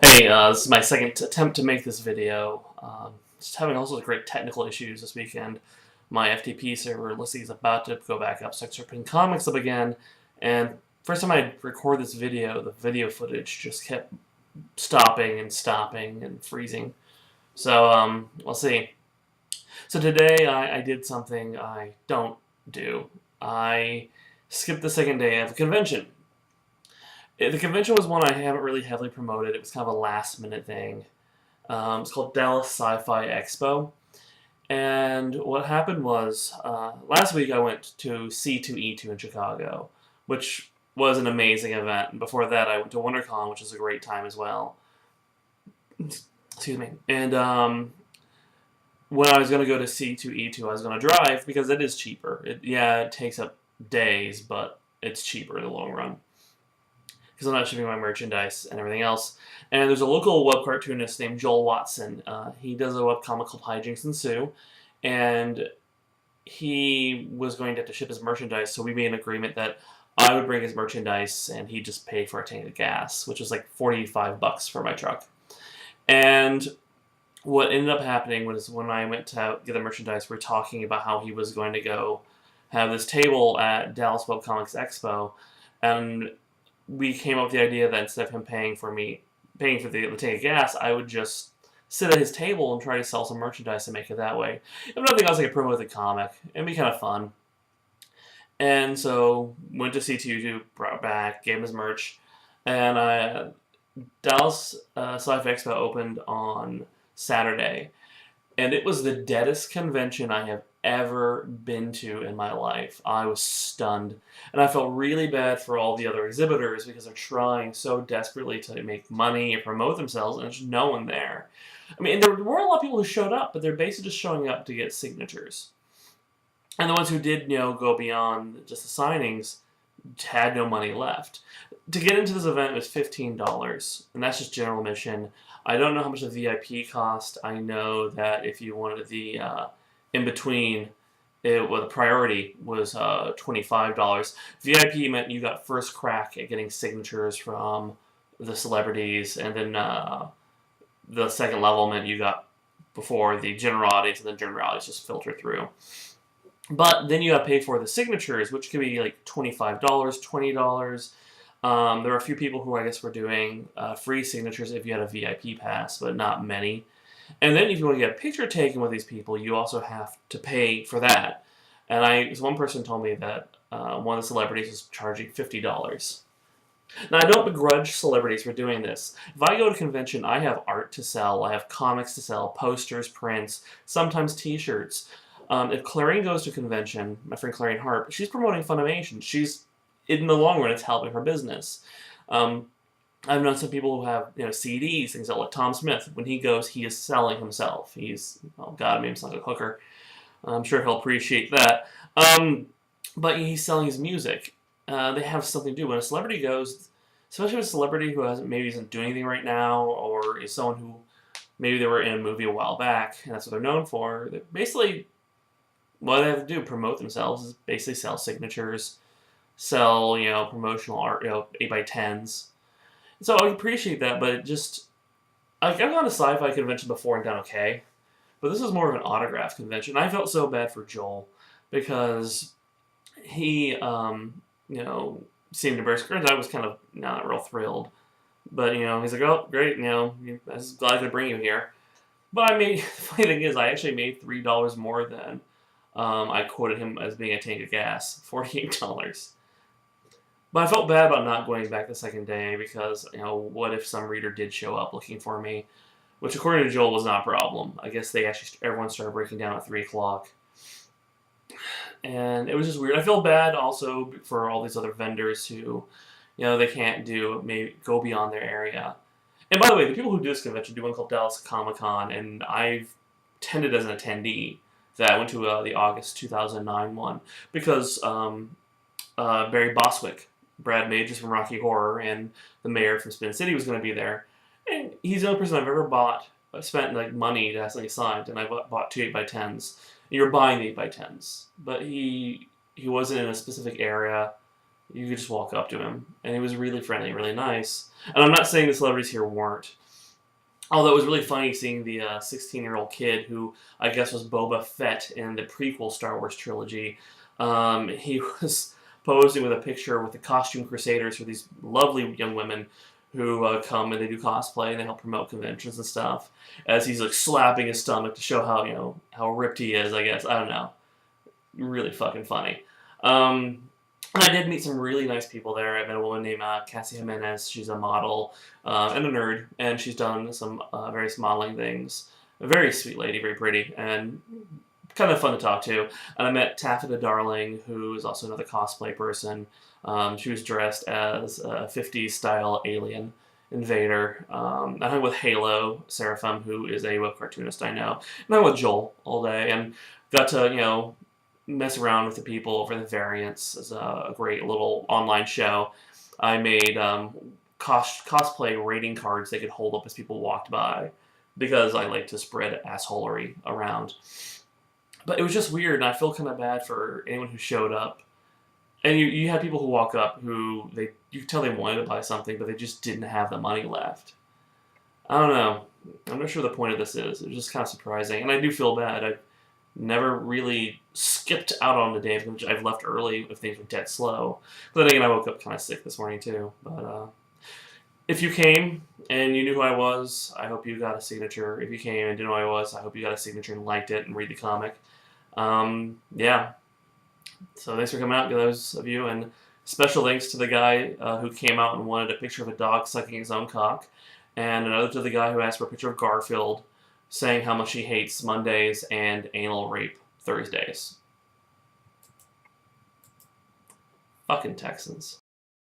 Hey, this is my second attempt to make this video. Just having all sorts of great technical issues this weekend. My FTP server, let's see, is about to go back up, so I start putting comics up again. And first time I record this video, the video footage just kept stopping and freezing. So, we'll see. So today I did something I don't do. I skipped the second day of the convention. The convention was one I haven't really heavily promoted. It was kind of a last minute thing. It's called Dallas Sci-Fi Expo. And what happened was, last week I went to C2E2 in Chicago, which was an amazing event. And before that, I went to WonderCon, which was a great time as well. Excuse me. And when I was going to go to C2E2, I was going to drive because it is cheaper. It takes up days, but it's cheaper in the long run because I'm not shipping my merchandise and everything else. And there's a local web cartoonist named Joel Watson. He does a webcomic called Hijinks Ensue, and he was going to have to ship his merchandise, so we made an agreement that I would bring his merchandise and he'd just pay for a tank of gas, which was like $45 for my truck. And what ended up happening was when I went to get the merchandise, we were talking about how he was going to go have this table at Dallas Webcomics Expo, and we came up with the idea that instead of him paying for the tank of gas, I would just sit at his table and try to sell some merchandise and make it that way. If nothing else, I could promote the comic. It'd be kind of fun. And so, went to C2, brought back, gave him his merch, and Dallas Sci-Fi Expo opened on Saturday, and it was the deadest convention I have ever been to in my life. I was stunned, and I felt really bad for all the other exhibitors because they're trying so desperately to make money and promote themselves, and there's no one there. I mean, there were a lot of people who showed up, but they're basically just showing up to get signatures. And the ones who did, go beyond just the signings had no money left. To get into this event was $15, and that's just general admission. I don't know how much the VIP cost. I know that if you wanted the in between, the priority was $25. VIP meant you got first crack at getting signatures from the celebrities, and then the second level meant you got before the general audience, and then general audience just filtered through. But then you got to pay for the signatures, which could be like $25, $20. There were a few people who I guess were doing free signatures if you had a VIP pass, but not many. And then if you want to get a picture taken with these people, you also have to pay for that. And one person told me that one of the celebrities was charging $50. Now, I don't begrudge celebrities for doing this. If I go to a convention, I have art to sell, I have comics to sell, posters, prints, sometimes t-shirts. If Clarion goes to a convention, my friend Clarion Harp, she's promoting Funimation. In the long run, it's helping her business. I've known some people who have CDs, things like Tom Smith. When he goes, he is selling himself. God, maybe it's like a hooker. I'm sure he'll appreciate that. But he's selling his music. They have something to do. When a celebrity goes, especially a celebrity who maybe isn't doing anything right now, or is someone who maybe they were in a movie a while back, and that's what they're known for, basically what they have to do, promote themselves, is basically sell signatures, sell, promotional art, 8x10s. So I appreciate that, but I've gone to sci-fi convention before and done okay, but this is more of an autograph convention. I felt so bad for Joel because he, seemed to burst. I was kind of not real thrilled, but he's like, oh, great, I'm just glad to bring you here. But the funny thing is, I actually made $3 more than I quoted him as being a tank of gas, $48. But I felt bad about not going back the second day because, what if some reader did show up looking for me? Which, according to Joel, was not a problem. I guess everyone started breaking down at 3 o'clock. And it was just weird. I feel bad also for all these other vendors who, they can't go beyond their area. And by the way, the people who do this convention do one called Dallas Comic-Con, and I've attended as an attendee. That I went to the August 2009 one because Barry Bostwick, Brad Majors from Rocky Horror, and the mayor from Spin City was going to be there. And he's the only person I've ever spent money to have something signed, and I bought 2 8x10s. You were buying the 8x10s, but he wasn't in a specific area. You could just walk up to him, and he was really friendly, really nice. And I'm not saying the celebrities here weren't. Although it was really funny seeing the 16-year-old kid who I guess was Boba Fett in the prequel Star Wars trilogy. He was posing with a picture with the costume crusaders, who are these lovely young women who come and they do cosplay and they help promote conventions and stuff. As he's like slapping his stomach to show how how ripped he is. I guess I don't know. Really fucking funny. And I did meet some really nice people there. I met a woman named Cassie Jimenez. She's a model and a nerd, and she's done some various modeling things. A very sweet lady, very pretty, and kind of fun to talk to. And I met Taffeta Darling, who is also another cosplay person. She was dressed as a 50s style alien invader. I hung with Halo Seraphim, who is a web cartoonist I know. And I hung with Joel all day, and got to, mess around with the people for the variants. It's a great little online show. I made cosplay rating cards they could hold up as people walked by because I like to spread assholery around. But it was just weird, and I feel kind of bad for anyone who showed up. And you had people who walk up who you could tell they wanted to buy something, but they just didn't have the money left. I don't know. I'm not sure the point of this is. It was just kind of surprising, and I do feel bad. I never really skipped out on the day, which I've left early if things were dead slow. But then again, I woke up kind of sick this morning too. But if you came and you knew who I was, I hope you got a signature. If you came and didn't know who I was, I hope you got a signature and liked it and read the comic. Yeah. So thanks for coming out, those of you, and special thanks to the guy who came out and wanted a picture of a dog sucking his own cock, and another to the guy who asked for a picture of Garfield, saying how much he hates Mondays and anal rape Thursdays. Fucking Texans.